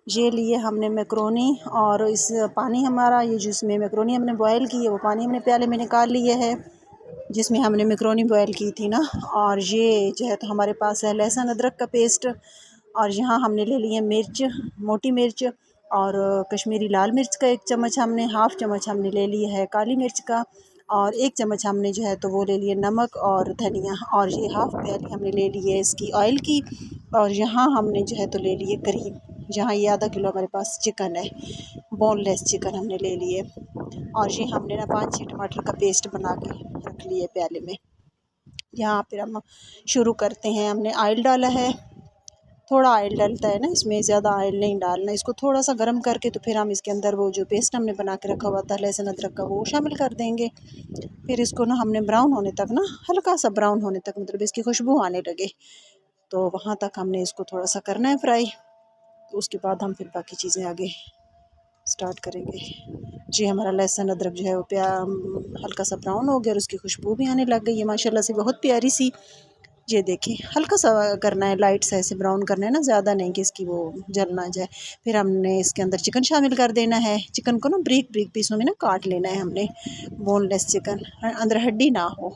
یہ لیے ہم نے میکرونی، اور اس پانی ہمارا یہ جس میں میکرونی ہم نے بوائل کی ہے وہ پانی ہم نے پیالے میں نکال لیے ہے جس میں ہم نے میکرونی بوائل کی تھی نا۔ اور یہ جو ہے تو ہمارے پاس ہے لہسن ادرک کا پیسٹ، اور یہاں ہم نے لے لیے مرچ، موٹی مرچ، اور کشمیری لال مرچ کا 1 چمچ ہم نے، ہاف چمچ ہم نے لے لی ہے کالی مرچ کا، اور 1 چمچ ہم نے جو ہے تو وہ لے لیے نمک اور دھنیا، اور یہ ہاف پیالی ہم نے لے لی ہے اس کی آئل کی، اور یہاں ہم نے جو ہے تو لے لیے کریم، جہاں یہ آدھا کلو ہمارے پاس چکن ہے، بون لیس چکن ہم نے لے لیے، اور یہ ہم نے نا 5-6 ٹماٹر کا پیسٹ بنا کے رکھ لیے پیالے میں۔ یہاں پھر ہم شروع کرتے ہیں، ہم نے آئل ڈالا ہے، تھوڑا آئل ڈالتا ہے نا اس میں، زیادہ آئل نہیں ڈالنا، اس کو تھوڑا سا گرم کر کے تو پھر ہم اس کے اندر وہ جو پیسٹ ہم نے بنا کے رکھا ہوا تھا لہسن ادرک کا وہ شامل کر دیں گے۔ پھر اس کو نا ہم نے براؤن ہونے تک نا، ہلکا سا براؤن ہونے تک، مطلب اس کی خوشبو آنے لگے تو وہاں تک ہم نے اس کو تھوڑا سا کرنا ہے فرائی، تو اس کے بعد ہم پھر باقی چیزیں آگے سٹارٹ کریں گے۔ جی ہمارا لہسن ادرک جو ہے وہ ہلکا سا براؤن ہو گیا، اور اس کی خوشبو بھی آنے لگ گئی ہے ماشاءاللہ سے، بہت پیاری سی۔ یہ دیکھیں ہلکا سا کرنا ہے، لائٹ سا ایسے براؤن کرنا ہے نا، زیادہ نہیں کہ اس کی وہ جل نہ جائے۔ پھر ہم نے اس کے اندر چکن شامل کر دینا ہے، چکن کو نا بریک بریک پیسوں میں نا کاٹ لینا ہے ہم نے، بون لیس چکن، اندر ہڈی نہ ہو،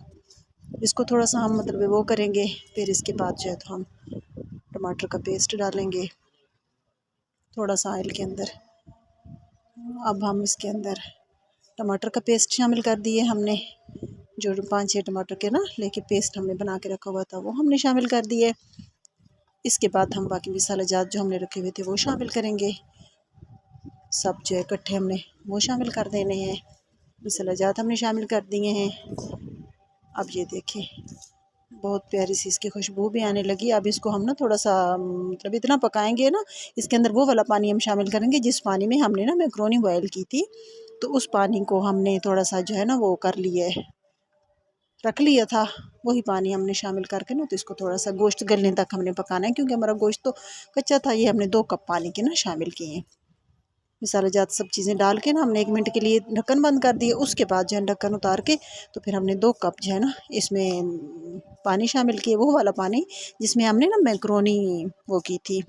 اس کو تھوڑا سا ہم مطلب وہ کریں گے۔ پھر اس کے بعد جو ہے تو ہم ٹماٹر کا پیسٹ ڈالیں گے تھوڑا سا آئل کے اندر۔ اب ہم اس کے اندر ٹماٹر کا پیسٹ شامل کر دیے ہم نے، جو 5-6 ٹماٹر کے نا لے کے پیسٹ ہم نے بنا کے رکھا ہوا تھا وہ ہم نے شامل کر دیے۔ اس کے بعد ہم باقی مسالہ جات جو ہم نے رکھے ہوئے تھے وہ شامل کریں گے، سب جو ہے اکٹھے ہم نے وہ شامل کر دینے ہیں، مسالہ جات ہم نے شامل کر دیے ہیں۔ اب یہ دیکھیں بہت پیاری سی اس کی خوشبو بھی آنے لگی۔ اب اس کو ہم نا تھوڑا سا مطلب اتنا پکائیں گے نا، اس کے اندر وہ والا پانی ہم شامل کریں گے جس پانی میں ہم نے نا میکرونی بوائل کی تھی، تو اس پانی کو ہم نے تھوڑا سا جو ہے نا وہ کر لیے، رکھ لیا تھا، وہی پانی ہم نے شامل کر کے نا تو اس کو تھوڑا سا گوشت گلنے تک ہم نے پکانا ہے، کیونکہ ہمارا گوشت تو کچا تھا۔ یہ ہم نے 2 کپ پانی کے نا شامل کیے ہیں، مسالہ جات سب چیزیں ڈال کے نا ہم نے 1 منٹ کے لیے ڈھکن بند کر دیے۔ اس کے بعد جو ہے ڈھکن اتار کے تو پھر ہم نے 2 کپ جو ہے نا اس میں پانی شامل کیے، وہ والا پانی جس میں ہم نے نا میکرونی وہ کی تھی،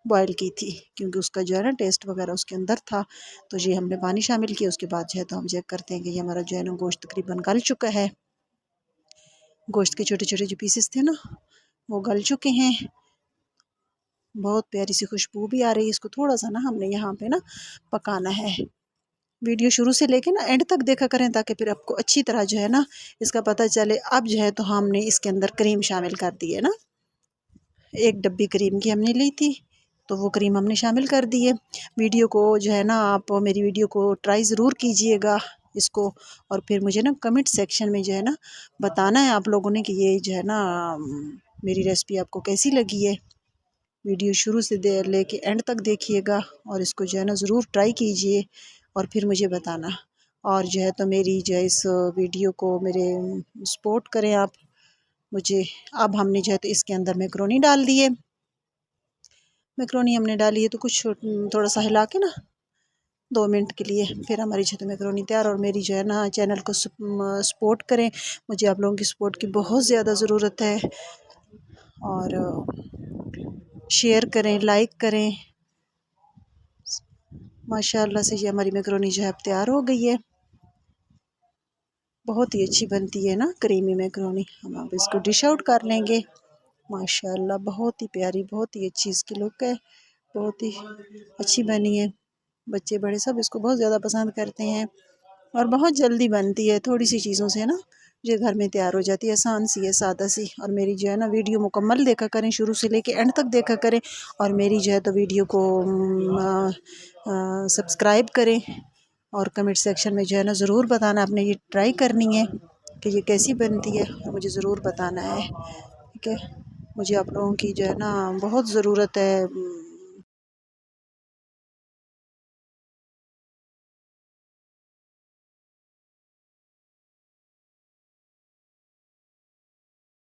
بوائل کی تھی، کیونکہ اس کا جو ہے نا ٹیسٹ وغیرہ اس کے اندر تھا، تو یہ ہم نے پانی شامل کیا۔ اس کے بعد جو ہے تو ہم چیک کرتے ہیں کہ یہ ہمارا جو ہے نا گوشت تقریباً گل چکا ہے، گوشت کے چھوٹے چھوٹے جو پیسز تھے نا وہ گل چکے ہیں، بہت پیاری سی خوشبو بھی آ رہی ہے۔ اس کو تھوڑا سا نا ہم نے یہاں پہ نا پکانا ہے، ویڈیو شروع سے لے کے نا اینڈ تک دیکھا کریں تاکہ پھر آپ کو اچھی طرح جو ہے نا اس کا پتہ چلے۔ اب جو ہے تو ہم نے اس کے اندر کریم شامل کر دی ہے نا، 1 ڈبی کریم کی ہم نے لی تھی تو وہ کریم ہم نے شامل کر دی ہے۔ ویڈیو کو جو ہے نا آپ میری ویڈیو کو ٹرائی ضرور کیجئے گا اس کو، اور پھر مجھے نا کمنٹ سیکشن میں جو ہے نا بتانا ہے آپ لوگوں نے کہ یہ جو ہے نا میری ریسپی آپ کو کیسی لگی ہے۔ ویڈیو شروع سے لے کے اینڈ تک دیکھیے گا، اور اس کو جو ہے نا ضرور ٹرائی کیجئے اور پھر مجھے بتانا، اور جو ہے تو میری جو ہے اس ویڈیو کو میرے سپورٹ کریں آپ مجھے۔ اب ہم نے جو ہے تو اس کے اندر میکرونی ڈال دیے، میکرونی ہم نے ڈالی ہے تو کچھ تھوڑا سا ہلا کے نا 2 منٹ کے لیے، پھر ہماری جو ہے تو میکرونی تیار۔ اور میری جو ہے نا چینل کو سپورٹ کریں، مجھے آپ لوگوں کی سپورٹ کی بہت زیادہ ضرورت ہے، اور شیئر کریں، لائک کریں۔ ماشاءاللہ سے یہ ہماری میکرونی جو ہے اب تیار ہو گئی ہے، بہت ہی اچھی بنتی ہے نا کریمی میکرونی۔ ہم اب اس کو ڈش آؤٹ کر لیں گے۔ ماشاءاللہ بہت ہی پیاری، بہت ہی اچھی اس کی لک ہے، بہت ہی اچھی بنی ہے، بچے بڑے سب اس کو بہت زیادہ پسند کرتے ہیں، اور بہت جلدی بنتی ہے، تھوڑی سی چیزوں سے نا جو گھر میں تیار ہو جاتی ہے، آسان سی ہے، سادہ سی۔ اور میری جو ہے نا ویڈیو مکمل دیکھا کریں، شروع سے لے کے اینڈ تک دیکھا کریں، اور میری جو ہے تو ویڈیو کو سبسکرائب کریں، اور کمنٹ سیکشن میں جو ہے نا ضرور بتانا آپ نے یہ ٹرائی کرنی ہے کہ یہ کیسی بنتی ہے، اور مجھے ضرور بتانا ہے، ٹھیک ہے۔ مجھے آپ لوگوں کی جو ہے نا بہت ضرورت ہے